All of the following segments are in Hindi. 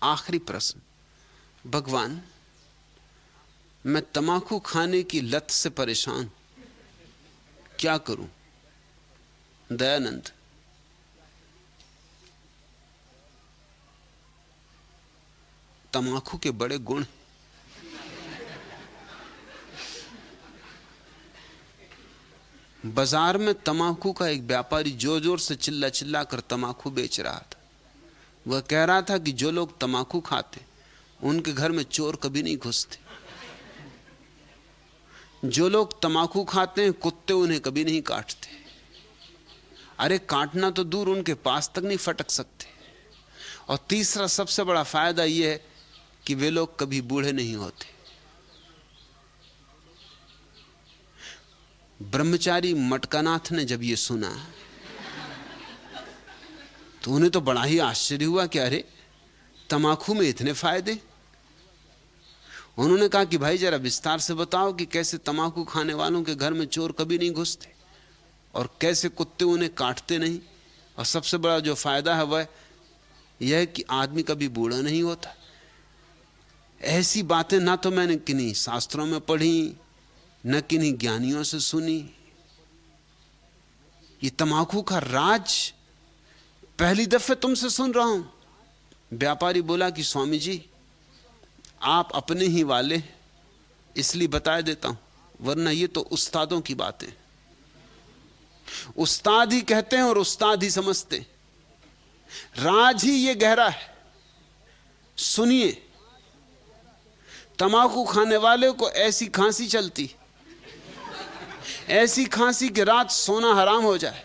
आखिरी प्रश्न, भगवान मैं तमाकू खाने की लत से परेशान, क्या करूं? दयानंद, तमाकू के बड़े गुण। बाजार में तमाकू का एक व्यापारी जोर जोर से चिल्ला चिल्ला कर तमाकू बेच रहा था। वह कह रहा था कि जो लोग तमाकू खाते उनके घर में चोर कभी नहीं घुसते, जो लोग तमाकू खाते हैं कुत्ते उन्हें कभी नहीं काटते। अरे काटना तो दूर, उनके पास तक नहीं फटक सकते। और तीसरा सबसे बड़ा फायदा यह है कि वे लोग कभी बूढ़े नहीं होते। ब्रह्मचारी मटकानाथ ने जब यह सुना तो उन्हें तो बड़ा ही आश्चर्य हुआ कि अरे तमाकू में इतने फायदे। उन्होंने कहा कि भाई जरा विस्तार से बताओ कि कैसे तमाकू खाने वालों के घर में चोर कभी नहीं घुसते और कैसे कुत्ते उन्हें काटते नहीं, और सबसे बड़ा जो फायदा है वह यह कि आदमी कभी बूढ़ा नहीं होता। ऐसी बातें ना तो मैंने किन्हीं शास्त्रों में पढ़ी न किन्हीं ज्ञानियों से सुनी। ये तमाकू का राज पहली दफे तुमसे सुन रहा हूं। व्यापारी बोला कि स्वामी जी आप अपने ही वाले, इसलिए बता देता हूं, वरना ये तो उस्तादों की बातें। उस्ताद ही कहते हैं और उस्ताद ही समझते। राज ही ये गहरा है। सुनिए, तमाकू खाने वाले को ऐसी खांसी चलती, ऐसी खांसी कि रात सोना हराम हो जाए,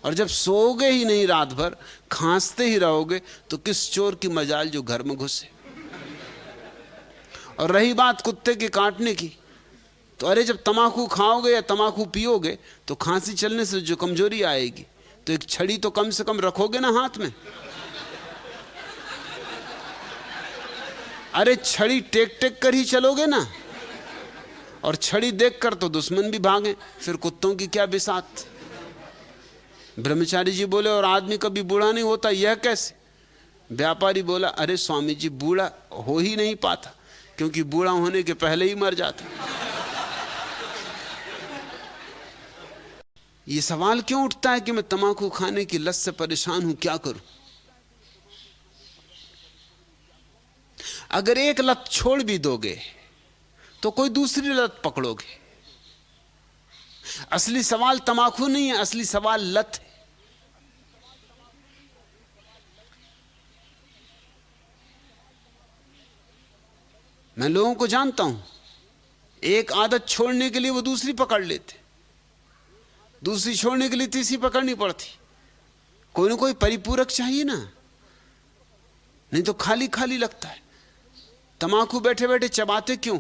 और जब सोओगे ही नहीं रात भर खांसते ही रहोगे तो किस चोर की मजाल जो घर में घुसे। और रही बात कुत्ते के काटने की, तो अरे जब तमाकू खाओगे या तमाकू पियोगे तो खांसी चलने से जो कमजोरी आएगी, तो एक छड़ी तो कम से कम रखोगे ना हाथ में। अरे छड़ी टेक टेक कर ही चलोगे ना, और छड़ी देखकर तो दुश्मन भी भागे, फिर कुत्तों की क्या बिसात। ब्रह्मचारी जी बोले और आदमी कभी बूढ़ा नहीं होता, यह कैसे? व्यापारी बोला अरे स्वामी जी बूढ़ा हो ही नहीं पाता, क्योंकि बूढ़ा होने के पहले ही मर जाता। ये सवाल क्यों उठता है कि मैं तमाकू खाने की लत से परेशान हूं, क्या करूं? अगर एक लत छोड़ भी दोगे तो कोई दूसरी लत पकड़ोगे। असली सवाल तमाकू नहीं है, असली सवाल लत है। मैं लोगों को जानता हूं, एक आदत छोड़ने के लिए वो दूसरी पकड़ लेते, दूसरी छोड़ने के लिए तीसरी पकड़नी पड़ती। कोई ना कोई परिपूरक चाहिए ना, नहीं तो खाली खाली लगता है। तमाकू बैठे बैठे चबाते क्यों?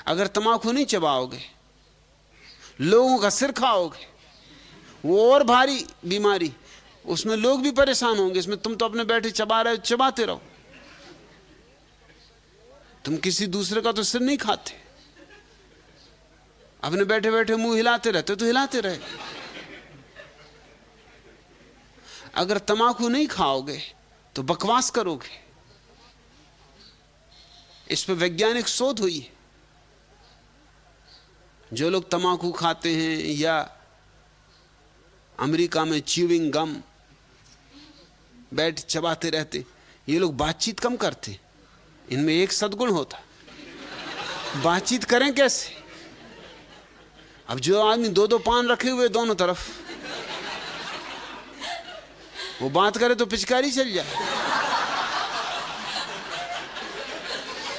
अगर तमाकू नहीं चबाओगे, लोगों का सिर खाओगे, वो और भारी बीमारी, उसमें लोग भी परेशान होंगे। इसमें तुम तो अपने बैठे चबा रहे हो, चबाते रहो। तुम किसी दूसरे का तो सिर नहीं खाते, अपने बैठे बैठे मुंह हिलाते रहते तो हिलाते रहे। अगर तमाकू नहीं खाओगे तो बकवास करोगे। इस पर वैज्ञानिक शोध हुई है। जो लोग तमाकू खाते हैं या अमेरिका में च्यूइंग गम बैठ चबाते रहते, ये लोग बातचीत कम करते। इनमें एक सद्गुण होता, बातचीत करें कैसे? अब जो आदमी दो दो पान रखे हुए दोनों तरफ, वो बात करे तो पिचकारी चल जाए।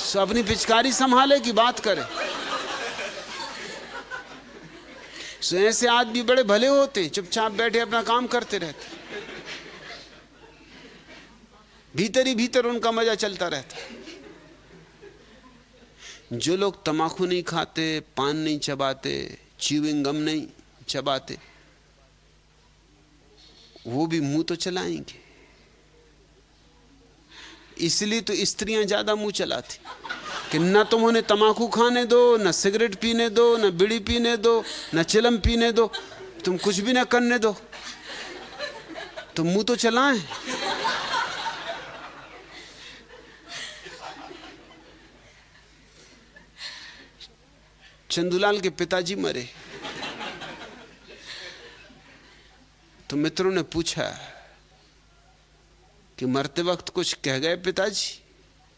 सो अपनी पिचकारी संभाले कि बात करे। सो ऐसे आदमी बड़े भले होते, चुपचाप बैठे अपना काम करते रहते, भीतर ही भीतर उनका मजा चलता रहता। जो लोग तमाकू नहीं खाते, पान नहीं चबाते, च्यूइंग गम नहीं चबाते, वो भी मुंह तो चलाएंगे। इसलिए तो स्त्रियां ज्यादा मुंह चलाती कि न तुम उन्हें तमाकू खाने दो, न सिगरेट पीने दो, न बीड़ी पीने दो, न चिलम पीने दो, तुम कुछ भी न करने दो, तुम मुंह तो चलाएं। चंदूलाल के पिताजी मरे तो मित्रों ने पूछा कि मरते वक्त कुछ कह गए पिताजी?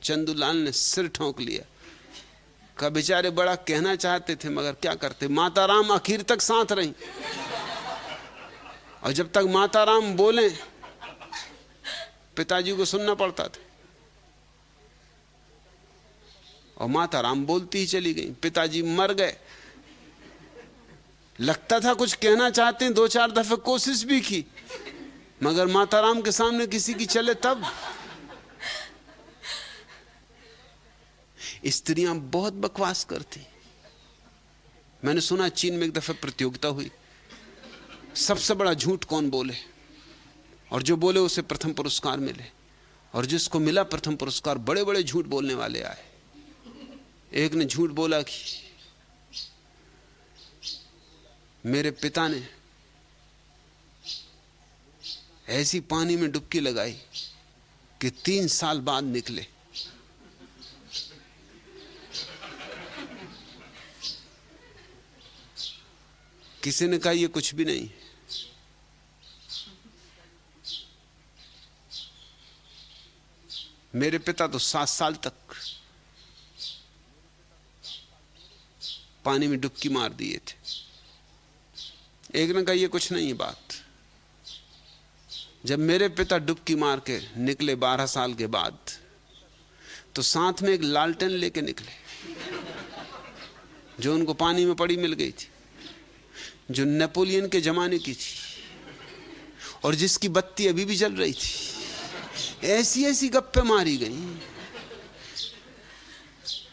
चंदूलाल ने सिर ठोंक लिया, कहा बेचारे बड़ा कहना चाहते थे मगर क्या करते, माता राम आखिर तक साथ रही, और जब तक माता राम बोले पिताजी को सुनना पड़ता था, और माता राम बोलती ही चली गई। पिताजी मर गए। लगता था कुछ कहना चाहते हैं, 2-4 दफे कोशिश भी की, मगर माता राम के सामने किसी की चले तब। स्त्रियां बहुत बकवास करती। मैंने सुना चीन में एक दफे प्रतियोगिता हुई, सबसे बड़ा झूठ कौन बोले, और जो बोले उसे प्रथम पुरस्कार मिले। और जिसको मिला प्रथम पुरस्कार, बड़े बड़े झूठ बोलने वाले आए। एक ने झूठ बोला कि मेरे पिता ने ऐसी पानी में डुबकी लगाई कि 3 साल बाद निकले। किसी ने कहा यह कुछ भी नहीं, मेरे पिता तो 7 साल तक पानी में डुबकी मार दिए थे। एक ने कहा यह कुछ नहीं है बात। जब मेरे पिता डुबकी मार के निकले 12 साल के बाद, तो साथ में एक लालटेन लेके निकले जो उनको पानी में पड़ी मिल गई थी, जो नेपोलियन के जमाने की थी और जिसकी बत्ती अभी भी जल रही थी। ऐसी ऐसी गप्पे मारी गई,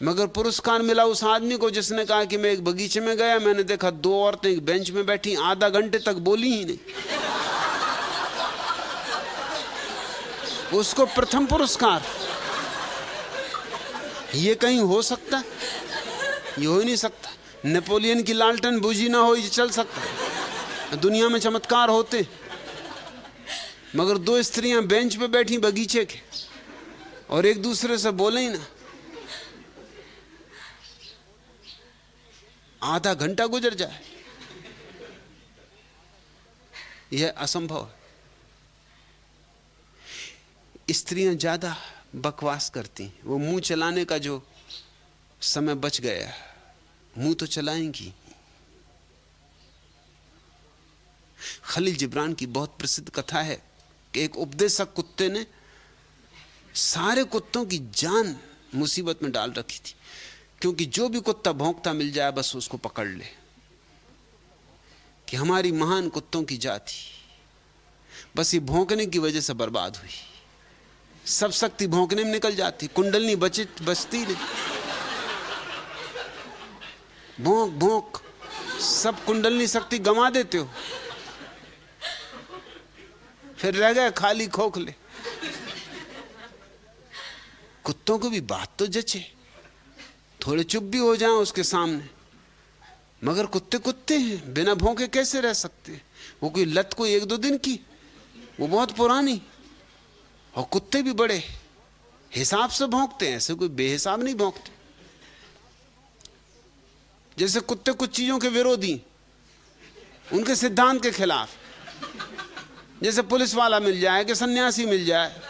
मगर पुरस्कार मिला उस आदमी को जिसने कहा कि मैं एक बगीचे में गया, मैंने देखा 2 औरतें एक बेंच में बैठी, आधा घंटे तक बोली ही नहीं। उसको प्रथम पुरस्कार। ये कहीं हो सकता? ये हो ही नहीं सकता। नेपोलियन की लालटेन बुझी ना हो, ये चल सकता? दुनिया में चमत्कार होते, मगर 2 स्त्रियां बेंच पे बैठी बगीचे के और एक दूसरे से बोले ही ना। आधा घंटा गुजर जाए, यह असंभव है। स्त्रियां ज्यादा बकवास करती, वो मुंह चलाने का जो समय बच गया, मुंह तो चलाएंगी। खलील जिब्रान की बहुत प्रसिद्ध कथा है कि एक उपदेशक कुत्ते ने सारे कुत्तों की जान मुसीबत में डाल रखी थी, क्योंकि जो भी कुत्ता भौंकता मिल जाए बस उसको पकड़ ले। कि हमारी महान कुत्तों की जाति बस ये भौंकने की वजह से बर्बाद हुई। सब शक्ति भौंकने में निकल जाती, कुंडलनी बचती नहीं। भौंक भौंक सब कुंडलनी शक्ति गंवा देते हो, फिर रह गए खाली खोखले। कुत्तों को भी बात तो जचे, थोड़े चुप भी हो जाएं उसके सामने, मगर कुत्ते कुत्ते हैं, बिना भौंके कैसे रह सकते? वो कोई लत कोई 1-2 दिन की, वो बहुत पुरानी। और कुत्ते भी बड़े हिसाब से भौंकते हैं, ऐसे कोई बेहिसाब नहीं भौंकते। जैसे कुत्ते कुछ चीजों के विरोधी, उनके सिद्धांत के खिलाफ, जैसे पुलिस वाला मिल जाए कि सन्यासी मिल जाए,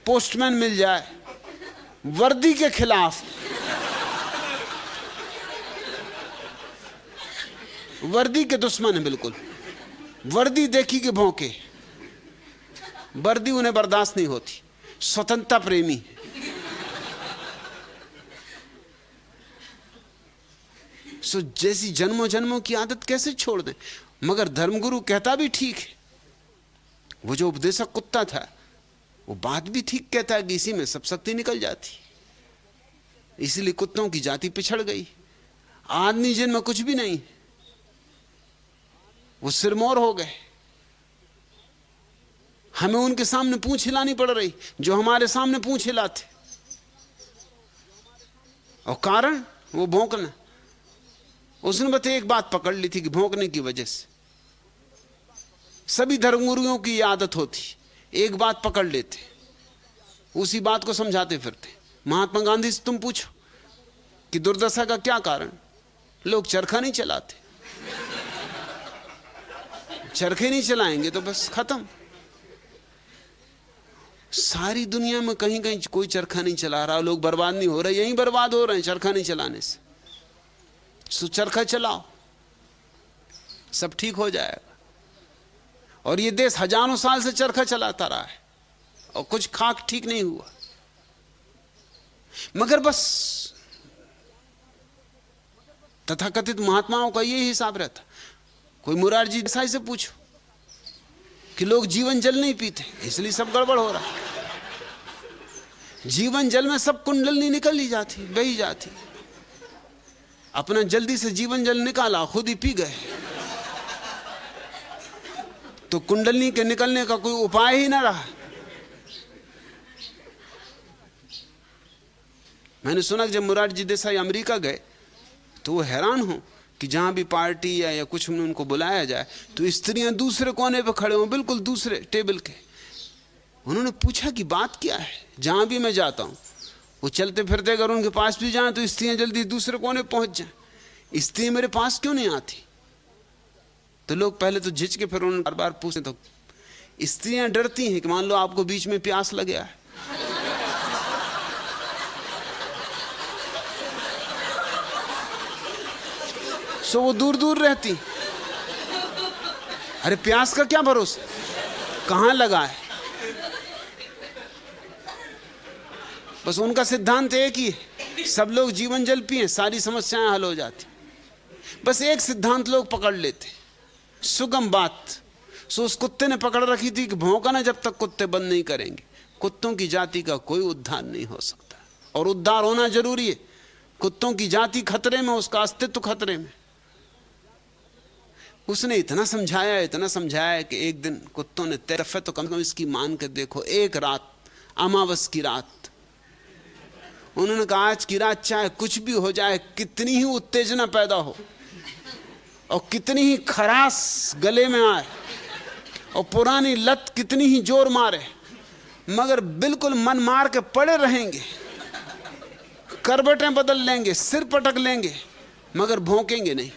पोस्टमैन मिल जाए, वर्दी के खिलाफ, वर्दी के दुश्मन है बिल्कुल। वर्दी देखी कि भौंके, वर्दी उन्हें बर्दाश्त नहीं होती, स्वतंत्रता प्रेमी। सो जैसी जन्मों जन्मों की आदत कैसे छोड़ दें? मगर धर्मगुरु कहता भी ठीक है, वो जो उपदेशक कुत्ता था वो बात भी ठीक कहता है कि इसी में सब शक्ति निकल जाती, इसलिए कुत्तों की जाति पिछड़ गई। आदमी जिनमें कुछ भी नहीं, वो सिरमौर हो गए। हमें उनके सामने पूंछ हिलानी पड़ रही जो हमारे सामने पूंछ हिलाते, और कारण वो भौंकना। उसने बस एक बात पकड़ ली थी कि भौंकने की वजह से सभी धर्मगुरुओं की ये आदत होती, एक बात पकड़ लेते, उसी बात को समझाते फिरते। महात्मा गांधी से तुम पूछो कि दुर्दशा का क्या कारण, लोग चरखा नहीं चलाते, चरखे नहीं चलाएंगे तो बस खत्म। सारी दुनिया में कहीं कहीं कोई चरखा नहीं चला रहा, लोग बर्बाद नहीं हो रहे, यहीं बर्बाद हो रहे हैं चरखा नहीं चलाने से। सो चरखा चलाओ, सब ठीक हो जाएगा। और ये देश हजारों साल से चरखा चलाता रहा है और कुछ खाक ठीक नहीं हुआ। मगर बस तथाकथित महात्माओं का ये हिसाब रहता। कोई मुरारजी देसाई से पूछो कि लोग जीवन जल नहीं पीते, इसलिए सब गड़बड़ हो रहा। जीवन जल में सब कुंडलनी निकल ही जाती, बही जाती। अपना जल्दी से जीवन जल निकाला, खुद ही पी गए, तो कुंडलनी के निकलने का कोई उपाय ही ना रहा। मैंने सुना कि जब मुरारजी देसाई अमेरिका गए तो वो हैरान हो कि जहां भी पार्टी या कुछ में उनको बुलाया जाए तो स्त्रियां दूसरे कोने पे खड़े हों, बिल्कुल दूसरे टेबल के। उन्होंने पूछा कि बात क्या है। जहां भी मैं जाता हूं वो चलते फिरते अगर उनके पास भी जाएं तो स्त्रियां जल्दी दूसरे कोने पहुंच जाएं। स्त्रियां मेरे पास क्यों नहीं आती? तो लोग पहले तो झिझके, फिर उन्होंने बार बार पूछे तो स्त्रियां डरती हैं कि मान लो आपको बीच में प्यास लग गया है, सो वो दूर दूर रहती। अरे प्यास का क्या भरोसा, कहां लगा है। बस उनका सिद्धांत एक ही है, सब लोग जीवन जल पिए, सारी समस्याएं हल हो जाती। बस एक सिद्धांत लोग पकड़ लेते, सुगम बात। सो उस कुत्ते ने पकड़ रखी थी कि भौंकना जब तक कुत्ते बंद नहीं करेंगे, कुत्तों की जाति का कोई उद्धार नहीं हो सकता। और उद्धार होना जरूरी है। कुत्तों की जाति खतरे में, उसका अस्तित्व खतरे में। उसने इतना समझाया कि एक दिन कुत्तों ने तरफ है तो कम से कम इसकी मान के देखो। एक रात, अमावस की रात, उन्होंने कहा आज की रात चाहे कुछ भी हो जाए, कितनी ही उत्तेजना पैदा हो और कितनी ही खरास गले में आए और पुरानी लत कितनी ही जोर मारे, मगर बिल्कुल मन मार के पड़े रहेंगे, करवटें बदल लेंगे, सिर पटक लेंगे, मगर भौंकेंगे नहीं।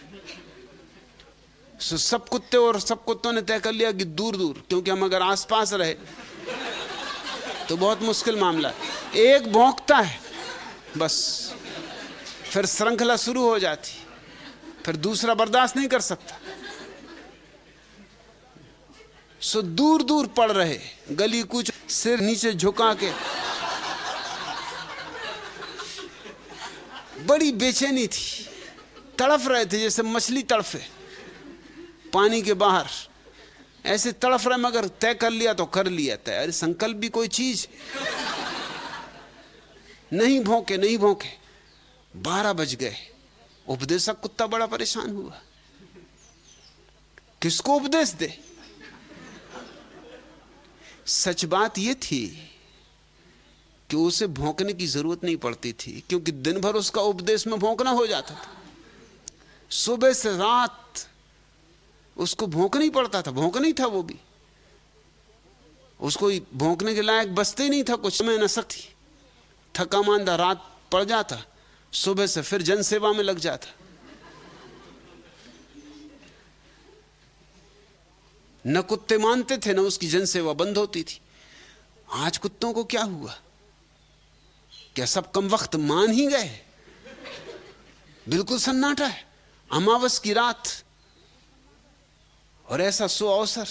सब कुत्ते और सब कुत्तों ने तय कर लिया कि दूर दूर, क्योंकि हम अगर आसपास रहे तो बहुत मुश्किल मामला है। एक भौंकता है बस, फिर श्रृंखला शुरू हो जाती, फिर दूसरा बर्दाश्त नहीं कर सकता। सो दूर दूर पड़ रहे, गली कूच, सिर नीचे झुका के। बड़ी बेचैनी थी, तड़फ रहे थे जैसे मछली तड़फे पानी के बाहर, ऐसे तड़फ रहे। मगर तय कर लिया तो कर लिया तय। अरे संकल्प भी कोई चीज, नहीं भौंके नहीं भौंके। 12 बज गए। उपदेशक कुत्ता बड़ा परेशान हुआ, किसको उपदेश दे। सच बात यह थी कि उसे भौंकने की जरूरत नहीं पड़ती थी, क्योंकि दिन भर उसका उपदेश में भौंकना हो जाता था। सुबह से रात उसको भौंकना ही पड़ता था। भौंकना ही था, वो भी उसको भौंकने के लायक बचते ही नहीं था कुछ। समय न सकती, थका मांदा रात पड़ जाता, सुबह से फिर जनसेवा में लग जाता। न कुत्ते मानते थे, न उसकी जनसेवा बंद होती थी। आज कुत्तों को क्या हुआ? क्या सब कम वक्त मान ही गए? बिल्कुल सन्नाटा है। अमावस की रात और ऐसा सो अवसर,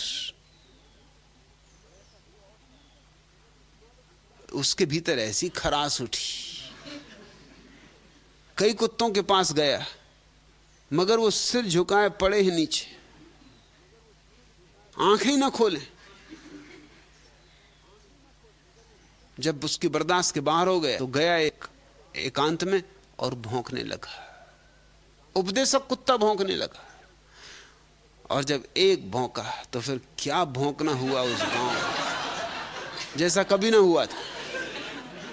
उसके भीतर ऐसी खरास उठी। कई कुत्तों के पास गया, मगर वो सिर झुकाए पड़े ही नीचे, आंखें ही ना खोले। जब उसकी बर्दाश्त के बाहर हो गया तो गया एक एकांत में और भौंकने लगा। उपदेशक कुत्ता भौंकने लगा, और जब एक भौंका तो फिर क्या भौंकना हुआ उस गांव में, जैसा कभी ना हुआ था।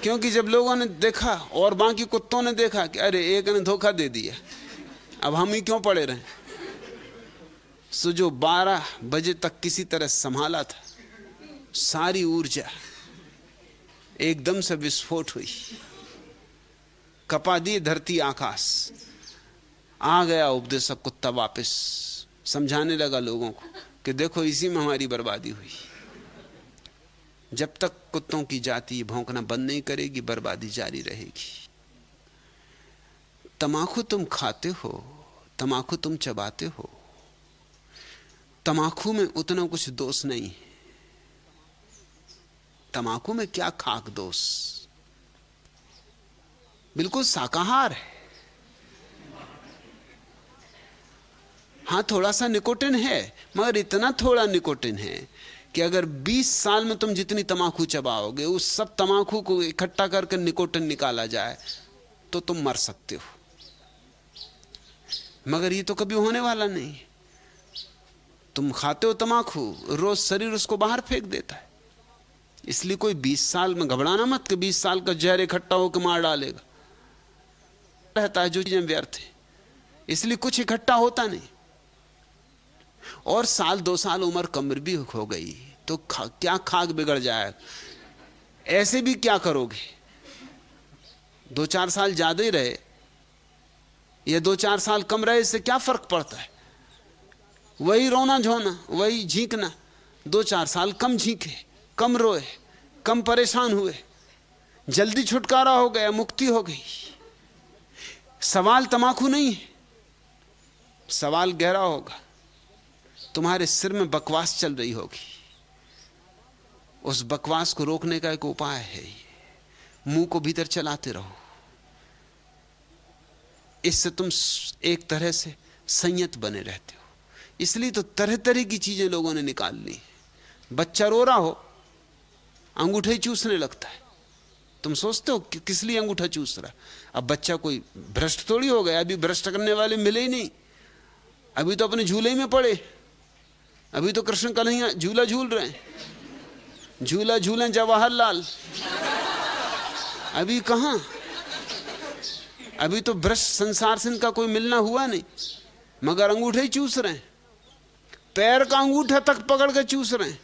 क्योंकि जब लोगों ने देखा और बाकी कुत्तों ने देखा कि अरे एक ने धोखा दे दिया, अब हम ही क्यों पड़े रहे। सो जो 12 बजे तक किसी तरह संभाला था, सारी ऊर्जा एकदम से विस्फोट हुई, कपा दी धरती आकाश। आ गया उपदेशक कुत्ता वापस, समझाने लगा लोगों को कि देखो इसी में हमारी बर्बादी हुई। जब तक कुत्तों की जाति भौंकना बंद नहीं करेगी, बर्बादी जारी रहेगी। तमाकू तुम खाते हो, तमाकू तुम चबाते हो, तमाकू में उतना कुछ दोष नहीं है। तमाकू में क्या खाक दोष, बिल्कुल शाकाहार है। हां, थोड़ा सा निकोटिन है, मगर इतना थोड़ा निकोटिन है कि अगर 20 साल में तुम जितनी तमाकू चबाओगे, उस सब तमाकू को इकट्ठा करके निकोटिन निकाला जाए तो तुम मर सकते हो। मगर ये तो कभी होने वाला नहीं। तुम खाते हो तमाकू, रोज शरीर उसको बाहर फेंक देता है। इसलिए कोई 20 साल में घबराना मत कि 20 साल का जहर इकट्ठा होकर मार डालेगा। रहता है जो चीजें व्यर्थ है, इसलिए कुछ इकट्ठा होता नहीं। और साल 2 साल उम्र कमर भी हो गई तो क्या खाक बिगड़ जाए, ऐसे भी क्या करोगे। 2-4 साल ज्यादा ही रहे या 2-4 साल कम रहे, इससे क्या फर्क पड़ता है। वही रोना झोना, वही झींकना। 2-4 साल कम झींके, कम रोए, कम परेशान हुए, जल्दी छुटकारा हो गया, मुक्ति हो गई। सवाल तमाकू नहीं है, सवाल गहरा होगा। तुम्हारे सिर में बकवास चल रही होगी, उस बकवास को रोकने का एक उपाय है, मुंह को भीतर चलाते रहो। इससे तुम एक तरह से संयत बने रहते हो। इसलिए तो तरह तरह की चीजें लोगों ने निकाल ली। बच्चा रो रहा हो, अंगूठा ही चूसने लगता है। तुम सोचते हो कि किस लिए अंगूठा चूस रहा। अब बच्चा कोई भ्रष्ट थोड़ी हो गया, अभी भ्रष्ट करने वाले मिले ही नहीं, अभी तो अपने झूले में पड़े। अभी तो कृष्ण कन्हैया झूला झूल रहे हैं, झूला झूले जवाहरलाल। अभी कहां, अभी तो भ्रष्ट संसार से इनका कोई मिलना हुआ नहीं, मगर अंगूठे ही चूस रहे हैं। पैर का अंगूठा तक पकड़ के चूस रहे हैं।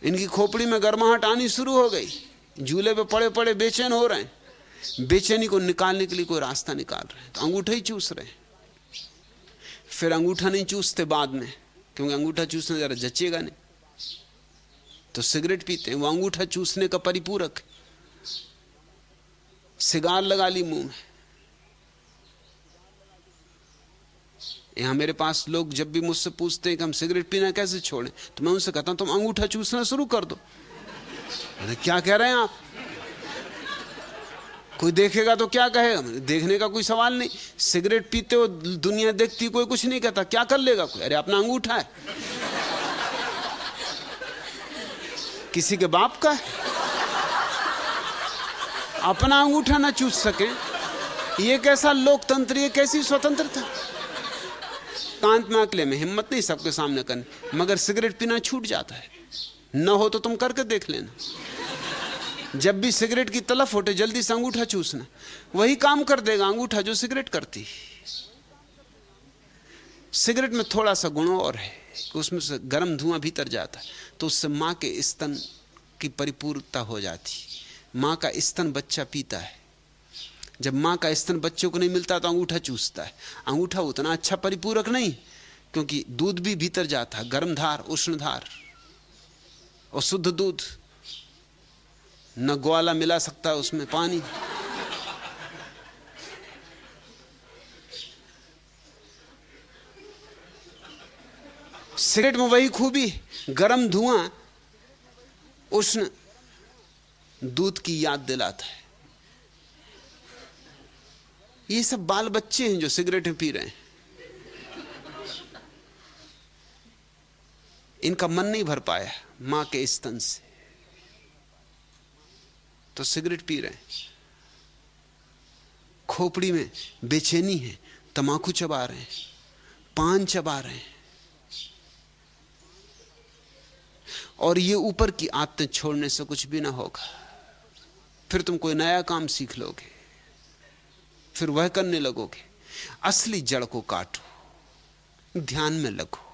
इनकी खोपड़ी में गर्माहट आनी शुरू हो गई, झूले पे पड़े पड़े बेचैन हो रहे हैं। बेचैनी को निकालने के लिए कोई रास्ता निकाल रहे हैं, तो अंगूठा ही चूस रहे हैं। फिर अंगूठा नहीं चूसते बाद में, क्योंकि अंगूठा चूसने जरा जचेगा नहीं, तो सिगरेट पीते हैं। वो अंगूठा चूसने का परिपूरक है। सिगार लगा ली मुंह में। यहां मेरे पास लोग जब भी मुझसे पूछते हैं कि हम सिगरेट पीना कैसे छोड़ें, तो मैं उनसे कहता हूं तुम अंगूठा चूसना शुरू कर दो। क्या कह रहे हैं आप, कोई देखेगा तो क्या कहेगा। देखने का कोई सवाल नहीं। सिगरेट पीते हो, दुनिया देखती, कोई कुछ नहीं कहता, क्या कर लेगा कोई। अरे अपना अंगूठा है, किसी के बाप का है। अपना अंगूठा ना चूस सके, ये कैसा लोकतंत्र, ये कैसी स्वतंत्रता। कांत में अकेले में हिम्मत नहीं सबके सामने करनी, मगर सिगरेट पीना छूट जाता है। न हो तो तुम करके देख लेना। जब भी सिगरेट की तलफ होटे, जल्दी से अंगूठा चूसना, वही काम कर देगा अंगूठा जो सिगरेट करती। सिगरेट में थोड़ा सा गुण और है कि उसमें से गर्म धुआं भीतर जाता है, तो उससे मां के स्तन की परिपूर्णता हो जाती। मां का स्तन बच्चा पीता है। जब मां का स्तन बच्चे को नहीं मिलता तो अंगूठा चूसता है। अंगूठा उतना अच्छा परिपूरक नहीं, क्योंकि दूध भी भीतर जाता है, गर्म धार, उष्ण धार और शुद्ध दूध। न ग्वाला मिला सकता है उसमें पानी। सिगरेट में वही खूबी, गर्म धुआं उष्ण दूध की याद दिलाता है। ये सब बाल बच्चे हैं जो सिगरेटें पी रहे हैं। इनका मन नहीं भर पाया मां के स्तन से, तो सिगरेट पी रहे हैं। खोपड़ी में बेचैनी है, तमाकू चबा रहे हैं, पान चबा रहे हैं। और ये ऊपर की आदतें छोड़ने से कुछ भी ना होगा। फिर तुम कोई नया काम सीख लोगे, फिर वह करने लगोगे। असली जड़ को काटो, ध्यान में लगो।